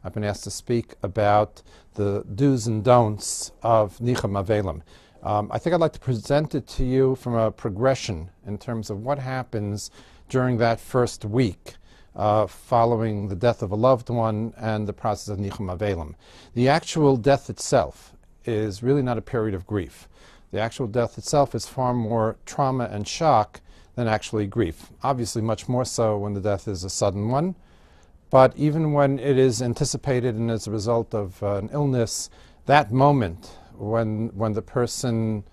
I've been asked to speak about the do's and don'ts of NICHUM Avelim. I think I'd like to present it to you from a progression in terms of what happens during that first week following the death of a loved one and the process of NICHUM Avelim. The actual death itself is really not a period of grief. The actual death itself is far more trauma and shock than actually grief. Obviously much more so when the death is a sudden one, but even when it is anticipated and as a result of an illness, that moment when the person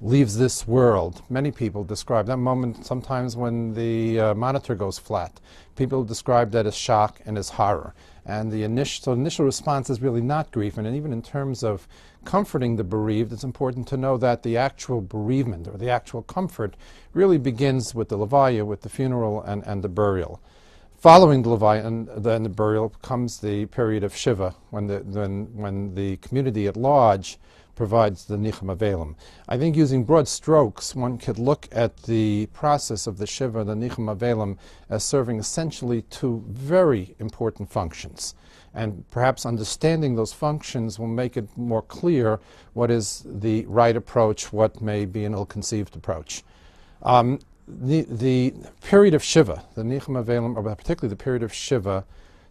leaves this world, many people describe that moment sometimes when the monitor goes flat. People describe that as shock and as horror. And the initial response is really not grief. And even in terms of comforting the bereaved, it's important to know that the actual bereavement or the actual comfort really begins with the levaya, with the funeral and the burial. Following the levaya and then the burial comes the period of shivah, when the community at large provides the NICHUM Avelim. I think using broad strokes, one could look at the process of the shivah, the NICHUM Avelim, as serving essentially two very important functions. And perhaps understanding those functions will make it more clear what is the right approach, what may be an ill-conceived approach. The period of shivah, the NICHUM Avelim, or particularly the period of shivah,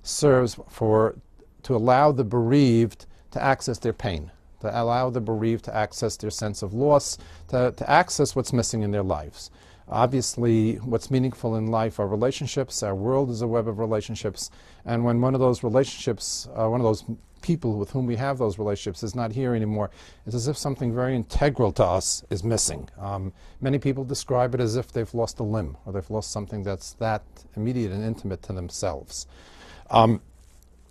serves to allow the bereaved to access their pain, to allow the bereaved to access their sense of loss, to access what's missing in their lives. Obviously, what's meaningful in life are relationships. Our world is a web of relationships. And when one of those relationships, one of those people with whom we have those relationships is not here anymore, it's as if something very integral to us is missing. Many people describe it as if they've lost a limb or they've lost something that's that immediate and intimate to themselves.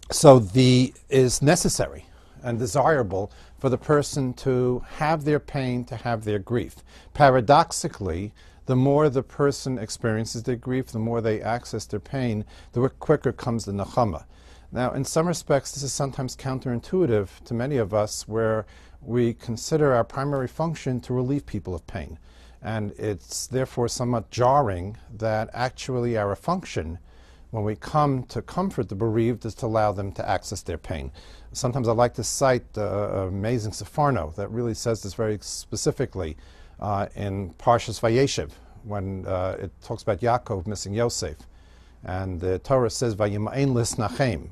So it is necessary and desirable for the person to have their pain, to have their grief. Paradoxically, the more the person experiences their grief, the more they access their pain, the quicker comes the nechama. Now, in some respects, this is sometimes counterintuitive to many of us, where we consider our primary function to relieve people of pain. And it's therefore somewhat jarring that actually our function, when we come to comfort the bereaved, is to allow them to access their pain. Sometimes I like to cite an amazing Sefarno that really says this very specifically in Parshas Vayeshev, when it talks about Yaakov missing Yosef. And the Torah says, Vayima'en lisnachem.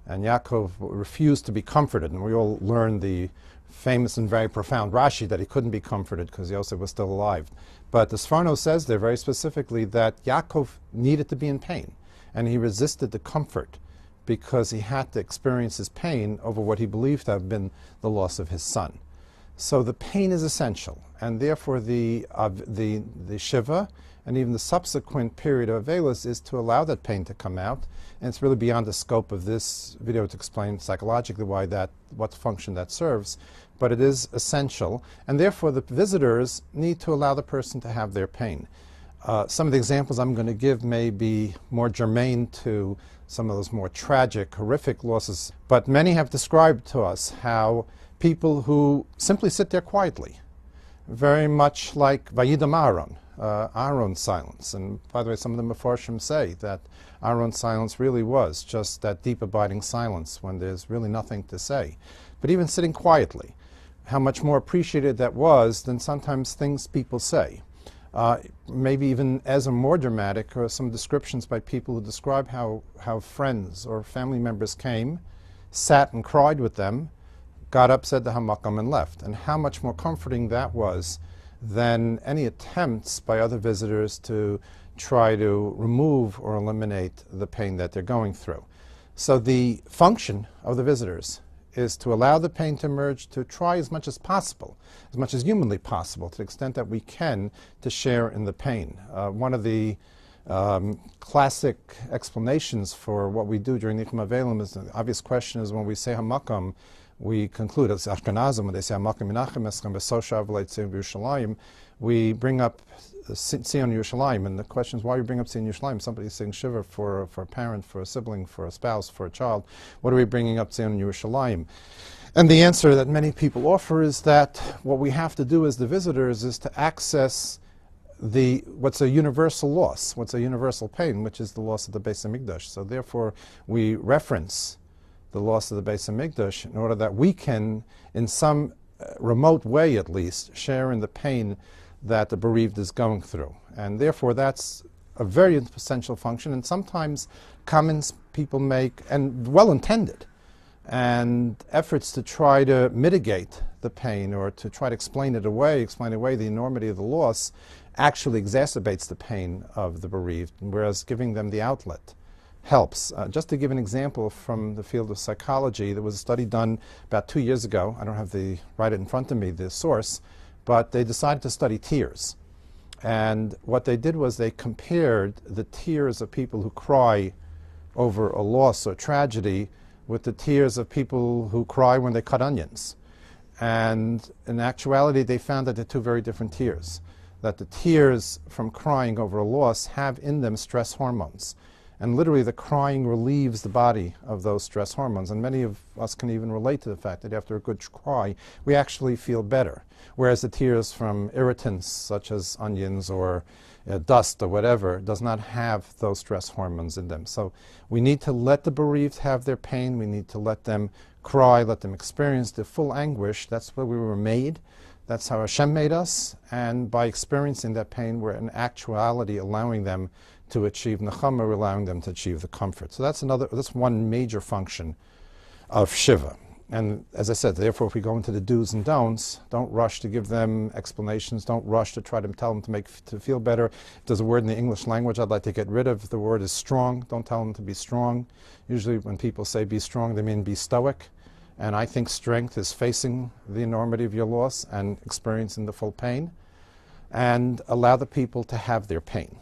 And Yaakov refused to be comforted. And we all learn the famous and very profound Rashi that he couldn't be comforted because Yosef was still alive. But the Sefarno says there very specifically that Yaakov needed to be in pain. And he resisted the comfort because he had to experience his pain over what he believed to have been the loss of his son. So the pain is essential, and therefore the shivah and even the subsequent period of avelis is to allow that pain to come out. And it's really beyond the scope of this video to explain psychologically what function that serves, but it is essential, and therefore the visitors need to allow the person to have their pain. Some of the examples I'm going to give may be more germane to some of those more tragic, horrific losses, but many have described to us how people who simply sit there quietly, very much like Vayidam Aaron, Aaron's silence. And by the way, some of the Mefarshim say that Aaron's silence really was just that deep abiding silence when there's really nothing to say. But even sitting quietly, how much more appreciated that was than sometimes things people say. Maybe even as a more dramatic are some descriptions by people who describe how friends or family members came, sat and cried with them, got up, said the hamakam, and left. And how much more comforting that was than any attempts by other visitors to try to remove or eliminate the pain that they're going through. So the function of the visitors is to allow the pain to emerge, to try as much as possible, as much as humanly possible, to the extent that we can, to share in the pain. One of the classic explanations for what we do during NICHUM Avelim is the obvious question is when we say hamakam, we conclude, as Ashkenazim, when they say hamakam Menachem Eschem B'Soshav Leitzion B'Yerushalayim, we bring up Tzion Yerushalayim, and the question is why you bring up Tzion Yerushalayim? Somebody's saying shivah for a parent, for a sibling, for a spouse, for a child. What are we bringing up Tzion Yerushalayim? And the answer that many people offer is that what we have to do as the visitors is to access what's a universal loss, what's a universal pain, which is the loss of the Beis Hamikdash. So therefore we reference the loss of the Beis Hamikdash, in order that we can, in some remote way at least, share in the pain that the bereaved is going through. And therefore that's a very essential function, and sometimes comments people make, and well-intended, and efforts to try to mitigate the pain or to try to explain away the enormity of the loss, actually exacerbates the pain of the bereaved, whereas giving them the outlet helps. Just to give an example from the field of psychology, there was a study done about 2 years ago. I don't have right in front of me, the source, but they decided to study tears. And what they did was they compared the tears of people who cry over a loss or tragedy with the tears of people who cry when they cut onions. And in actuality, they found that they're two very different tears. That the tears from crying over a loss have in them stress hormones. And literally the crying relieves the body of those stress hormones. And many of us can even relate to the fact that after a good cry, we actually feel better. Whereas the tears from irritants such as onions or dust or whatever does not have those stress hormones in them. So we need to let the bereaved have their pain. We need to let them cry, let them experience the full anguish. That's where we were made. That's how Hashem made us. And by experiencing that pain, we're in actuality allowing them to achieve nechama, we're allowing them to achieve the comfort. So that's one major function of shivah. And as I said, therefore, if we go into the do's and don'ts, don't rush to give them explanations. Don't rush to try to tell them to feel better. If there's a word in the English language I'd like to get rid of, the word is strong. Don't tell them to be strong. Usually when people say be strong, they mean be stoic. And I think strength is facing the enormity of your loss and experiencing the full pain. And allow the people to have their pain.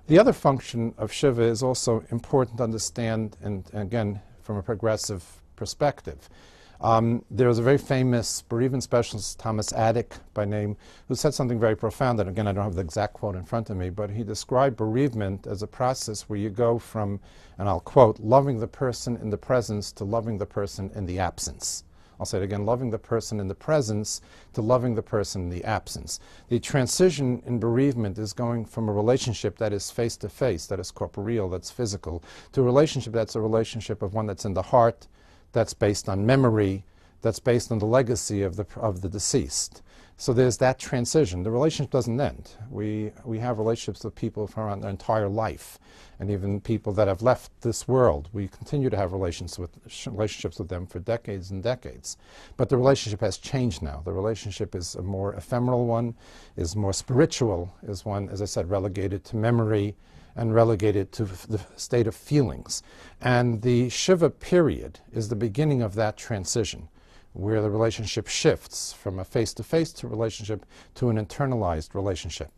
The other function of shivah is also important to understand, and again, from a progressive perspective. There was a very famous bereavement specialist, Thomas Addick by name, who said something very profound, and again, I don't have the exact quote in front of me, but he described bereavement as a process where you go from, and I'll quote, loving the person in the presence to loving the person in the absence. I'll say it again, loving the person in the presence to loving the person in the absence. The transition in bereavement is going from a relationship that is face-to-face, that is corporeal, that's physical, to a relationship that's a relationship of one that's in the heart, that's based on memory, that's based on the legacy of the deceased. So there's that transition. The relationship doesn't end. We have relationships with people for their entire life, and even people that have left this world. We continue to have relationships with them for decades and decades. But the relationship has changed now. The relationship is a more ephemeral one, is more spiritual, is one, as I said, relegated to memory and relegated to the state of feelings. And the shivah period is the beginning of that transition, where the relationship shifts from a face-to-face to relationship to an internalized relationship.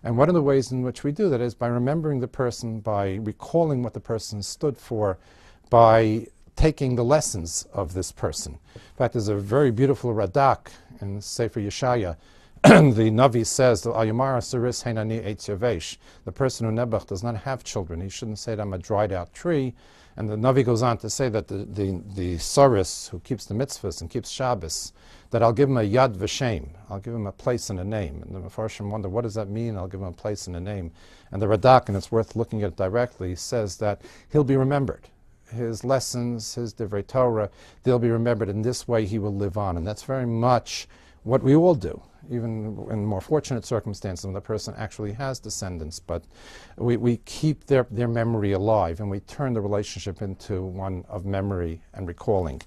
And one of the ways in which we do that is by remembering the person, by recalling what the person stood for, by taking the lessons of this person. In fact, there's a very beautiful radak in Sefer Yeshaya. The Navi says, the person who Nebuch does not have children, he shouldn't say that I'm a dried out tree. And the Navi goes on to say that the Saris who keeps the mitzvahs and keeps Shabbos, that I'll give him a yad v'shem, I'll give him a place and a name. And the Mefarshim wonder, what does that mean? I'll give him a place and a name. And the Radak, and it's worth looking at it directly, says that he'll be remembered. His lessons, his divrei Torah, they'll be remembered. In this way he will live on. And that's very much what we all do, even in more fortunate circumstances when the person actually has descendants. But we keep their memory alive, and we turn the relationship into one of memory and recalling.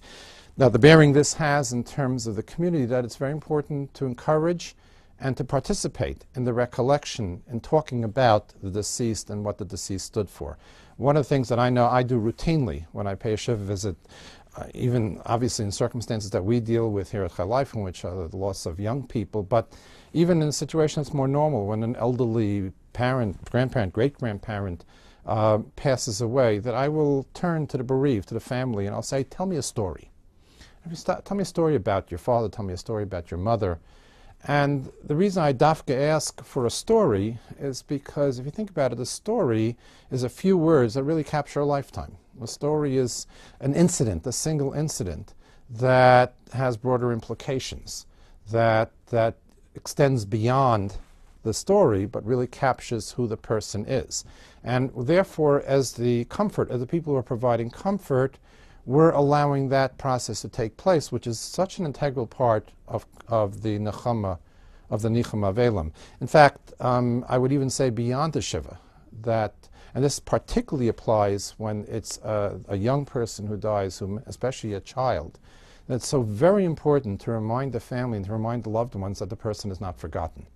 Now, the bearing this has in terms of the community, that it's very important to encourage and to participate in the recollection in talking about the deceased and what the deceased stood for. One of the things that I know I do routinely when I pay a shivah visit, even obviously in circumstances that we deal with here at Chai Life, in which are the loss of young people, but even in a situation that's more normal, when an elderly parent, grandparent, great-grandparent passes away, that I will turn to the bereaved, to the family, and I'll say, tell me a story. Tell me a story about your father, tell me a story about your mother. And the reason I dafka ask for a story is because if you think about it, a story is a few words that really capture a lifetime. A story is an incident, a single incident that has broader implications, that extends beyond the story but really captures who the person is. And therefore, as the people who are providing comfort, we're allowing that process to take place, which is such an integral part of the NICHUM, of the NICHUM Avelim. In fact, I would even say beyond the shivah, that, and this particularly applies when it's a young person who dies, especially a child, that it's so very important to remind the family and to remind the loved ones that the person is not forgotten.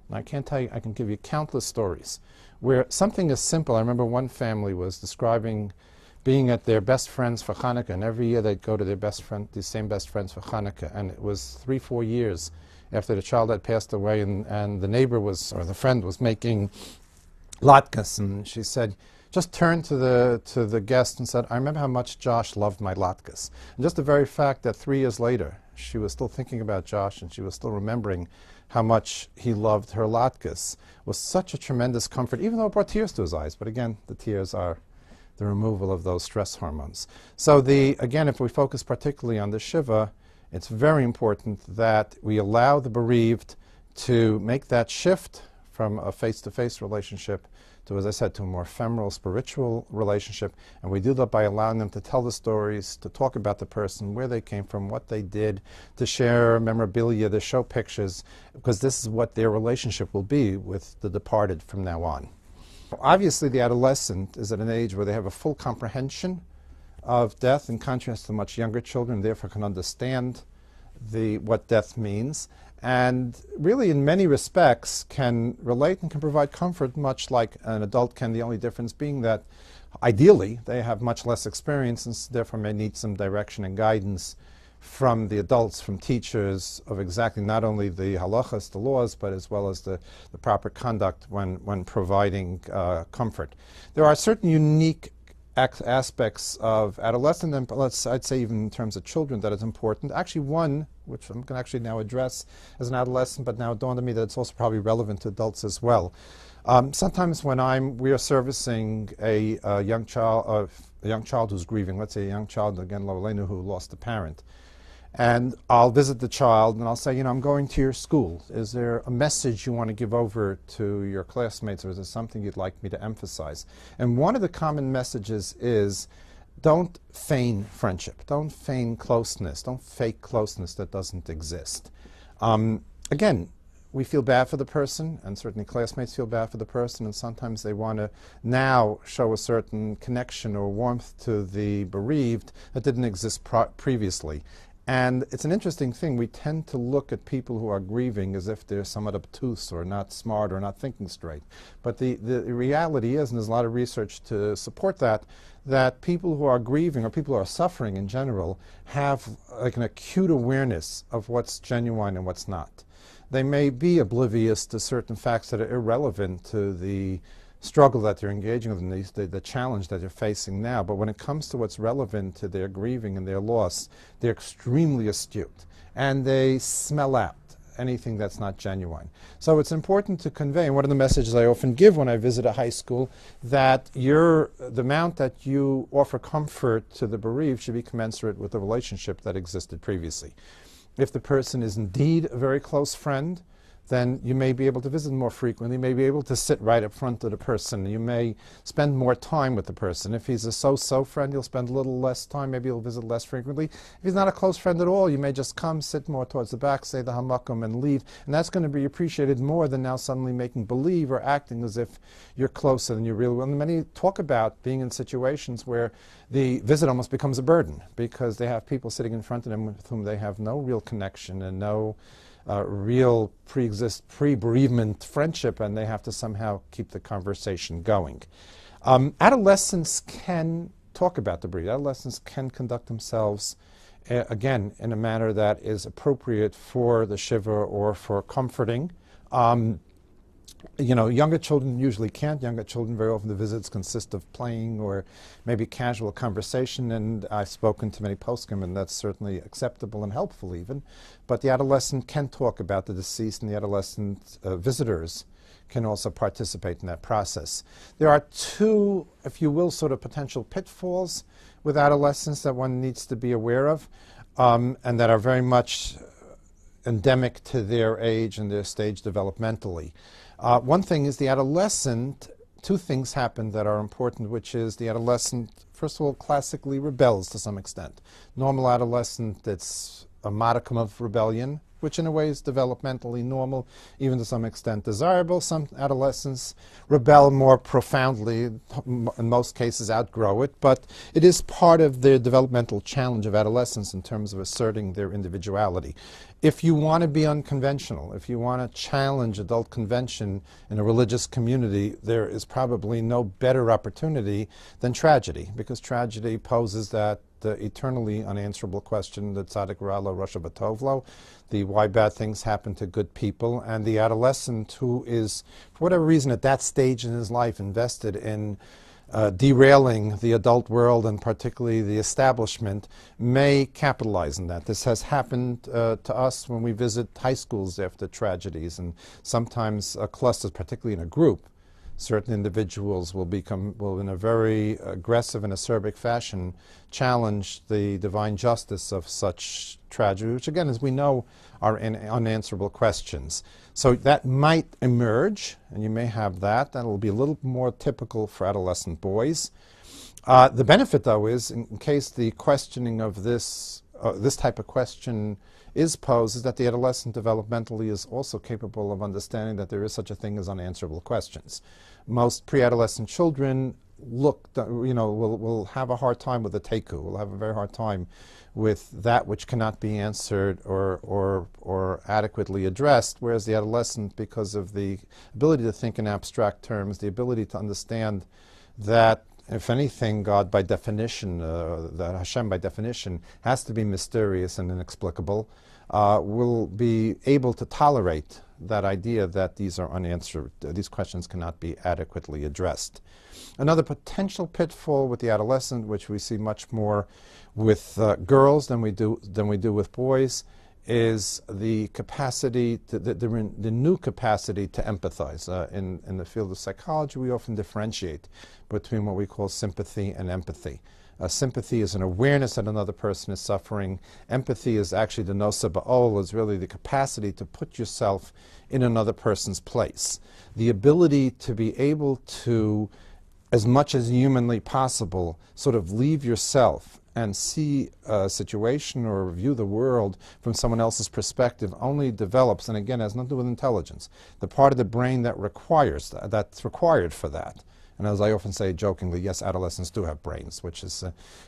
And I can't tell you, I can give you countless stories where something as simple, I remember one family was describing being at their best friends for Hanukkah, and every year they'd go to their these same best friends for Hanukkah, and it was 3-4 years after the child had passed away, and the neighbor or the friend was making latkes, and she said, just turned to the guest and said, I remember how much Josh loved my latkes. And just the very fact that 3 years later, she was still thinking about Josh and she was still remembering how much he loved her latkes was such a tremendous comfort, even though it brought tears to his eyes. But again, the tears are the removal of those stress hormones. So again, if we focus particularly on the shivah, it's very important that we allow the bereaved to make that shift from a face-to-face relationship to, as I said, to a more ephemeral spiritual relationship. And we do that by allowing them to tell the stories, to talk about the person, where they came from, what they did, to share memorabilia, to show pictures, because this is what their relationship will be with the departed from now on. Obviously, the adolescent is at an age where they have a full comprehension of death, in contrast to much younger children, therefore can understand what death means, and really in many respects can relate and can provide comfort much like an adult can, the only difference being that ideally they have much less experience and therefore may need some direction and guidance from the adults, from teachers, of exactly not only the halachas, the laws, but as well as the proper conduct when providing comfort. There are certain unique aspects of adolescent, and I'd say even in terms of children, that is important. Actually, one, which I'm going to actually now address as an adolescent, but now it dawned on me that it's also probably relevant to adults as well. Sometimes when we are servicing a young child who's grieving, let's say a young child, again, lo aleinu, who lost a parent, and I'll visit the child and I'll say, I'm going to your school. Is there a message you want to give over to your classmates, or is there something you'd like me to emphasize? And one of the common messages is, don't feign friendship. Don't feign closeness. Don't fake closeness that doesn't exist. Again, we feel bad for the person, and certainly classmates feel bad for the person, and sometimes they want to now show a certain connection or warmth to the bereaved that didn't exist previously. And it's an interesting thing. We tend to look at people who are grieving as if they're somewhat obtuse or not smart or not thinking straight. But the reality is, and there's a lot of research to support that people who are grieving, or people who are suffering in general, have like an acute awareness of what's genuine and what's not. They may be oblivious to certain facts that are irrelevant to the struggle that they're engaging with, and the challenge that they're facing now. But when it comes to what's relevant to their grieving and their loss, they're extremely astute, and they smell out anything that's not genuine. So it's important to convey, and one of the messages I often give when I visit a high school, that the amount that you offer comfort to the bereaved should be commensurate with the relationship that existed previously. If the person is indeed a very close friend, then you may be able to visit more frequently. You may be able to sit right up front of the person. You may spend more time with the person. If he's a so-so friend, you'll spend a little less time. Maybe you'll visit less frequently. If he's not a close friend at all, you may just come, sit more towards the back, say the hamakom, and leave. And that's going to be appreciated more than now suddenly making believe or acting as if you're closer than you really will. And many talk about being in situations where the visit almost becomes a burden because they have people sitting in front of them with whom they have no real connection and no real pre-bereavement friendship, and they have to somehow keep the conversation going. Adolescents can talk about the bereaved. Adolescents can conduct themselves, again, in a manner that is appropriate for the shivah or for comforting. Younger children usually can't. Younger children, very often the visits consist of playing or maybe casual conversation, and I've spoken to many poskim, and that's certainly acceptable and helpful even. But the adolescent can talk about the deceased, and the adolescent visitors can also participate in that process. There are two, if you will, sort of potential pitfalls with adolescents that one needs to be aware of, and that are very much endemic to their age and their stage developmentally. One thing is the adolescent, two things happen that are important, which is the adolescent, first first of all, classically rebels to some extent. Normal adolescent, it's a modicum of rebellion, which in a way is developmentally normal, even to some extent desirable. Some adolescents rebel more profoundly, in most cases outgrow it, but it is part of the developmental challenge of adolescence in terms of asserting their individuality. If you want to be unconventional, if you want to challenge adult convention in a religious community, there is probably no better opportunity than tragedy, because tragedy poses that eternally unanswerable question, the tzaddik ra'lo rasha b'tovlo, the why bad things happen to good people, and the adolescent who is, for whatever reason, at that stage in his life invested in derailing the adult world and particularly the establishment, may capitalize on that. This has happened to us when we visit high schools after tragedies, and sometimes clusters, particularly in a group. Certain individuals will in a very aggressive and acerbic fashion challenge the divine justice of such tragedy, which again, as we know, are unanswerable questions. So that might emerge, and you may have that. That will be a little more typical for adolescent boys. The benefit, though, is in case the questioning of this type of question is posed, is that the adolescent developmentally is also capable of understanding that there is such a thing as unanswerable questions. Most pre-adolescent children will have a hard time with the teku, will have a very hard time with that which cannot be answered or adequately addressed, whereas the adolescent, because of the ability to think in abstract terms, the ability to understand that if anything, God by definition, that Hashem by definition has to be mysterious and inexplicable, will be able to tolerate that idea that these are unanswered, these questions cannot be adequately addressed. Another potential pitfall with the adolescent, which we see much more with girls than we do with boys, is the capacity, the new capacity to empathize. In the field of psychology, we often differentiate between what we call sympathy and empathy. Sympathy is an awareness that another person is suffering. Empathy is actually the nosa ba'ol, is really the capacity to put yourself in another person's place. The ability to be able to, as much as humanly possible, sort of leave yourself and see a situation or view the world from someone else's perspective only develops, and again, has nothing to do with intelligence, the part of the brain that requires that's required for that. And as I often say jokingly, yes, adolescents do have brains, which is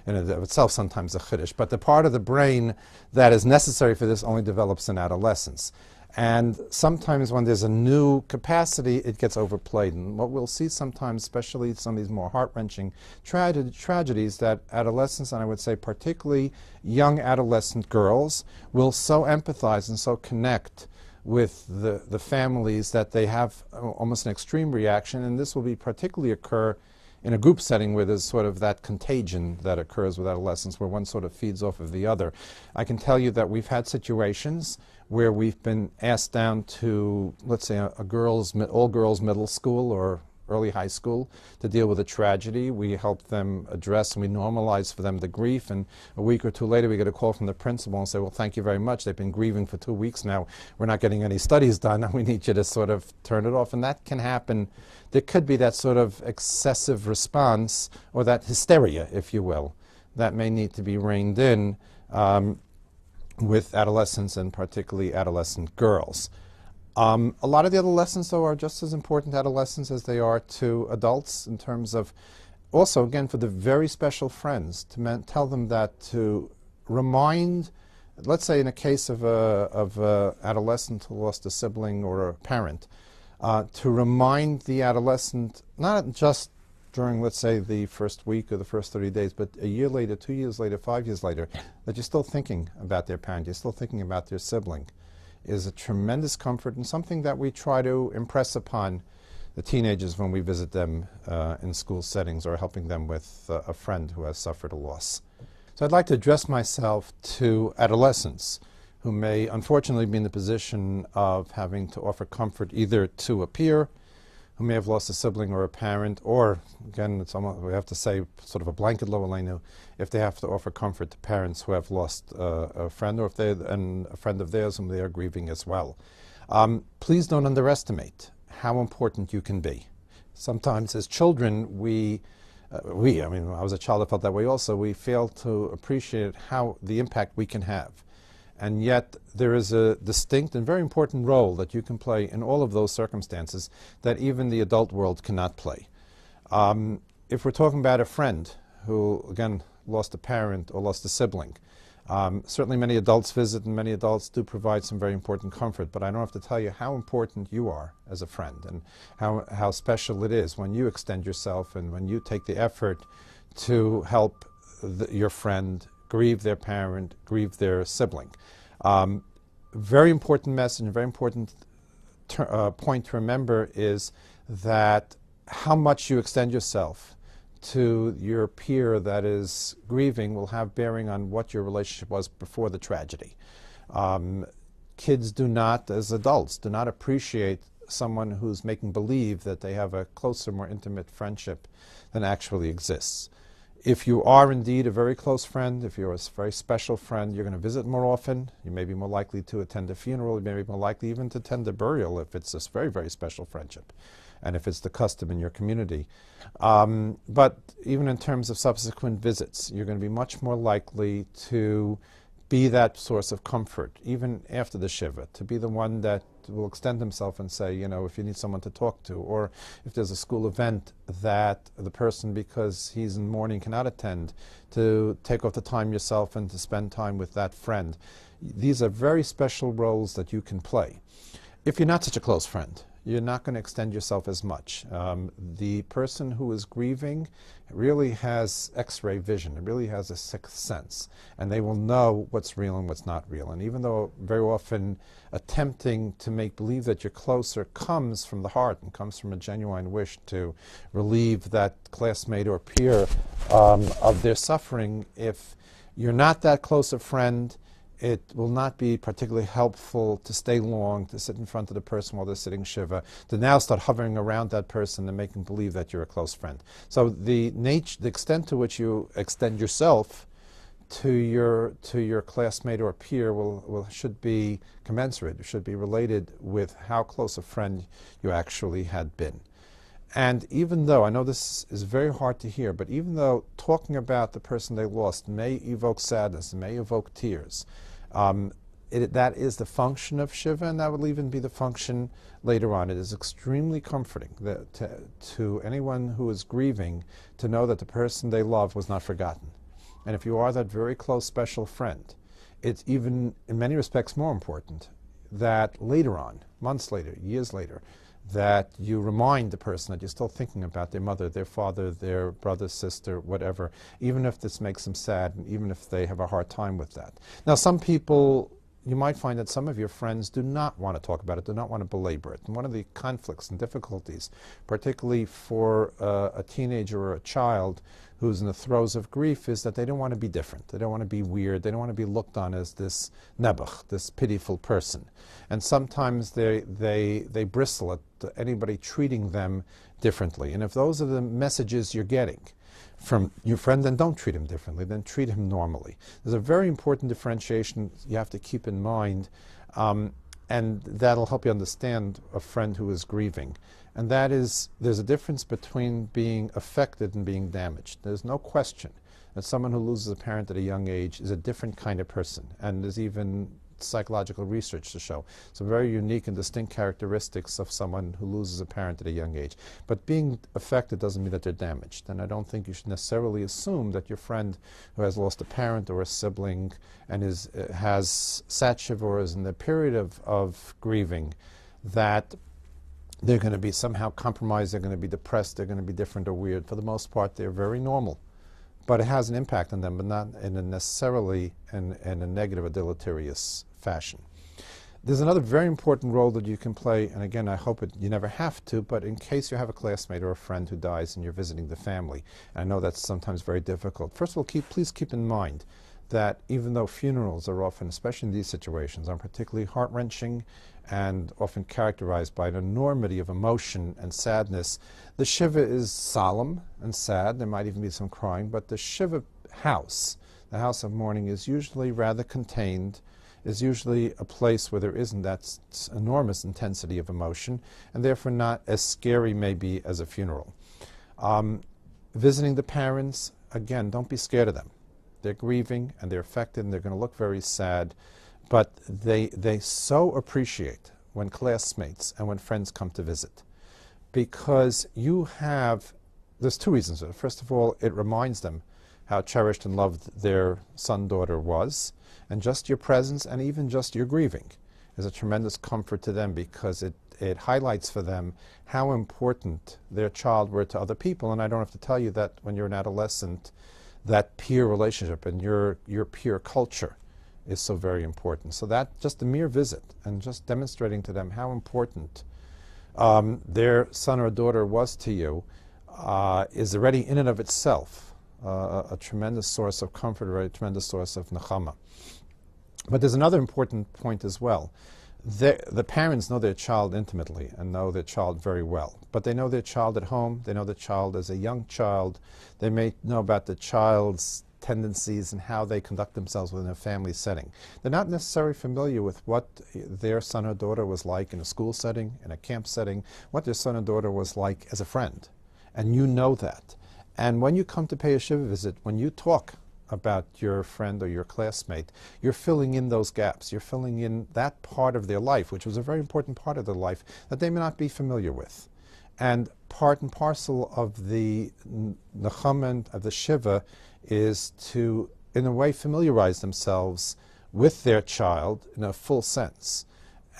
in and of itself sometimes a chiddush, but the part of the brain that is necessary for this only develops in adolescence. And sometimes when there's a new capacity, it gets overplayed. And what we'll see sometimes, especially some of these more heart-wrenching tragedies, that adolescents, and I would say particularly young adolescent girls, will so empathize and so connect with the families that they have almost an extreme reaction, and this will be particularly occur in a group setting where there's sort of that contagion that occurs with adolescents, where one sort of feeds off of the other. I can tell you that we've had situations where we've been asked down to, let's say, all-girls middle school or early high school to deal with a tragedy. We help them address and we normalize for them the grief, and a week or two later we get a call from the principal and say, well, thank you very much, they've been grieving for 2 weeks now, we're not getting any studies done, and we need you to sort of turn it off. And that can happen. There could be that sort of excessive response, or that hysteria, if you will, that may need to be reined in with adolescents, and particularly adolescent girls. A lot of the adolescents, though, are just as important to adolescents as they are to adults, in terms of also, again, for the very special friends, to tell them that, to remind, let's say in a case of a adolescent who lost a sibling or a parent, to remind the adolescent, not just during, let's say, the first week or the first 30 days, but a year later, 2 years later, 5 years later, that you're still thinking about their parent, you're still thinking about their sibling, is a tremendous comfort, and something that we try to impress upon the teenagers when we visit them in school settings, or helping them with a friend who has suffered a loss. So I'd like to address myself to adolescents who may unfortunately be in the position of having to offer comfort either to a peer who may have lost a sibling or a parent, or, again, it's almost, we have to say, sort of a blanket lo, if they have to offer comfort to parents who have lost a friend, or if they and a friend of theirs whom they are grieving as well. Please don't underestimate how important you can be. Sometimes as children we I mean, when I was a child, I felt that way also. We fail to appreciate how the impact we can have. And yet, there is a distinct and very important role that you can play in all of those circumstances that even the adult world cannot play. If we're talking about a friend who, again, lost a parent or lost a sibling, certainly many adults visit and many adults do provide some very important comfort, but I don't have to tell you how important you are as a friend and how special it is when you extend yourself and when you take the effort to help your friend grieve their parent, grieve their sibling. Very important message, and very important point to remember is that how much you extend yourself to your peer that is grieving will have bearing on what your relationship was before the tragedy. Kids do not, as adults, do not appreciate someone who's making believe that they have a closer, more intimate friendship than actually exists. If you are indeed a very close friend, if you're a very special friend, you're going to visit more often. You may be more likely to attend a funeral. You may be more likely even to attend a burial if it's a very, very special friendship and if it's the custom in your community. But even in terms of subsequent visits, you're going to be much more likely to be that source of comfort, even after the shivah, to be the one that will extend himself and say, you know, if you need someone to talk to, or if there's a school event that the person, because he's in mourning, cannot attend, to take off the time yourself and to spend time with that friend. These are very special roles that you can play. If you're not such a close friend, you're not going to extend yourself as much. The person who is grieving really has X-ray vision. It really has a sixth sense. And they will know what's real and what's not real. And even though very often attempting to make believe that you're closer comes from the heart and comes from a genuine wish to relieve that classmate or peer of their suffering, if you're not that close a friend, it will not be particularly helpful to stay long, to sit in front of the person while they're sitting shivah, to now start hovering around that person and making believe that you're a close friend. So the extent to which you extend yourself to your classmate or peer should be commensurate, should be related with how close a friend you actually had been. And even though, I know this is very hard to hear, but even though talking about the person they lost may evoke sadness, may evoke tears, that is the function of shivah, and that will even be the function later on. It is extremely comforting to anyone who is grieving to know that the person they love was not forgotten. And if you are that very close, special friend, it's even, in many respects, more important that later on, months later, years later, that you remind the person that you're still thinking about their mother, their father, their brother, sister, whatever, even if this makes them sad and even if they have a hard time with that. Now, some people, you might find that some of your friends do not want to talk about it, do not want to belabor it. And one of the conflicts and difficulties, particularly for a teenager or a child who's in the throes of grief, is that they don't want to be different. They don't want to be weird. They don't want to be looked on as this nebuch, this pitiful person. And sometimes they bristle at anybody treating them differently. And if those are the messages you're getting from your friend, then don't treat him differently. Then treat him normally. There's a very important differentiation you have to keep in mind, and that'll help you understand a friend who is grieving. And that is, there's a difference between being affected and being damaged. There's no question that someone who loses a parent at a young age is a different kind of person. And there's even psychological research to show some very unique and distinct characteristics of someone who loses a parent at a young age. But being affected doesn't mean that they're damaged. And I don't think you should necessarily assume that your friend who has lost a parent or a sibling and has sat shivah or is in the period of grieving, that they're going to be somehow compromised, they're going to be depressed, they're going to be different or weird. For the most part, they're very normal. But it has an impact on them, but not necessarily in a negative or deleterious fashion. There's another very important role that you can play, and again, I hope you never have to, but in case you have a classmate or a friend who dies and you're visiting the family, and I know that's sometimes very difficult. First of all, please keep in mind that even though funerals are often, especially in these situations, are particularly heart-wrenching and often characterized by an enormity of emotion and sadness, the shivah is solemn and sad. There might even be some crying, but the shivah house, the house of mourning, is usually rather contained, is usually a place where there isn't that enormous intensity of emotion, and therefore not as scary maybe as a funeral. visiting the parents, again, don't be scared of them. They're grieving and they're affected and they're going to look very sad, but they so appreciate when classmates and when friends come to visit, because there's two reasons. First of all, it reminds them how cherished and loved their son, daughter was, and just your presence and even just your grieving is a tremendous comfort to them, because it highlights for them how important their child were to other people. And I don't have to tell you that when you're an adolescent, that peer relationship and your peer culture is so very important. So that just the mere visit and just demonstrating to them how important their son or daughter was to you is already in and of itself a tremendous source of comfort, a tremendous source of nechama. But there's another important point as well. The parents know their child intimately and know their child very well, but they know their child at home. They know the child as a young child. They may know about the child's tendencies and how they conduct themselves within a family setting. They're not necessarily familiar with what their son or daughter was like in a school setting, in a camp setting, what their son or daughter was like as a friend. And you know that. And when you come to pay a shivah visit, when you talk about your friend or your classmate, you're filling in those gaps. You're filling in that part of their life, which was a very important part of their life that they may not be familiar with. And part and parcel of the nechama, of the shivah, is to, in a way, familiarize themselves with their child in a full sense.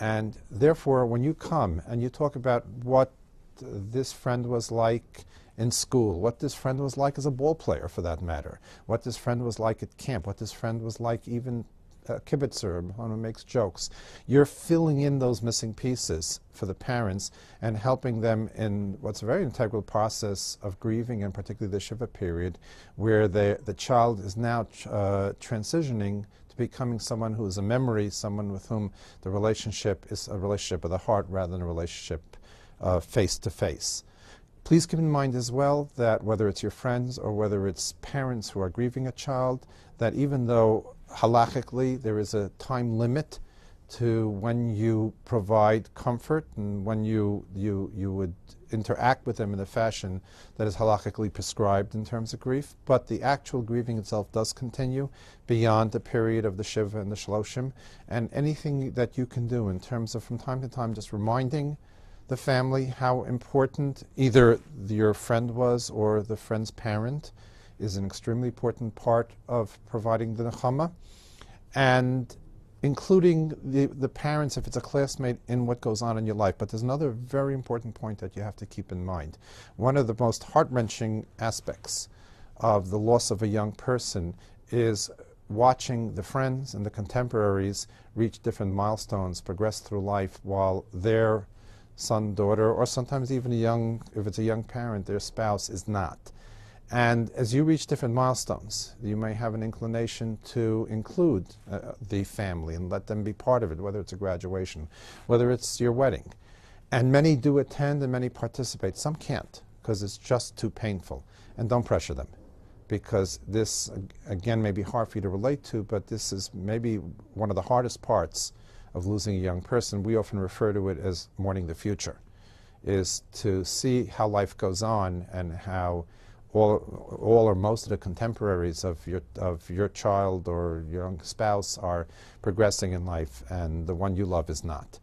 And therefore, when you come and you talk about what this friend was like in school, what this friend was like as a ball player, for that matter, what this friend was like at camp, what this friend was like even a kibitzer, one who makes jokes. You're filling in those missing pieces for the parents and helping them in what's a very integral process of grieving, and particularly the shivah period, where the child is now transitioning to becoming someone who is a memory, someone with whom the relationship is a relationship of the heart rather than a relationship face to face. Please keep in mind as well that whether it's your friends or whether it's parents who are grieving a child, that even though halachically there is a time limit to when you provide comfort and when you would interact with them in a fashion that is halachically prescribed in terms of grief, but the actual grieving itself does continue beyond the period of the shivah and the shloshim, and anything that you can do in terms of from time to time just reminding the family how important either your friend was or the friend's parent is an extremely important part of providing the nechama, and including the parents, if it's a classmate, in what goes on in your life. But there's another very important point that you have to keep in mind. One of the most heart-wrenching aspects of the loss of a young person is watching the friends and the contemporaries reach different milestones, progress through life, while their son, daughter, or sometimes even if it's a young parent, their spouse is not. And as you reach different milestones, you may have an inclination to include the family and let them be part of it, whether it's a graduation, whether it's your wedding. And many do attend and many participate. Some can't because it's just too painful. And don't pressure them, because this, again, may be hard for you to relate to, but this is maybe one of the hardest parts of losing a young person. We often refer to it as mourning the future, is to see how life goes on and how all or most of the contemporaries of your child or your young spouse are progressing in life, and the one you love is not.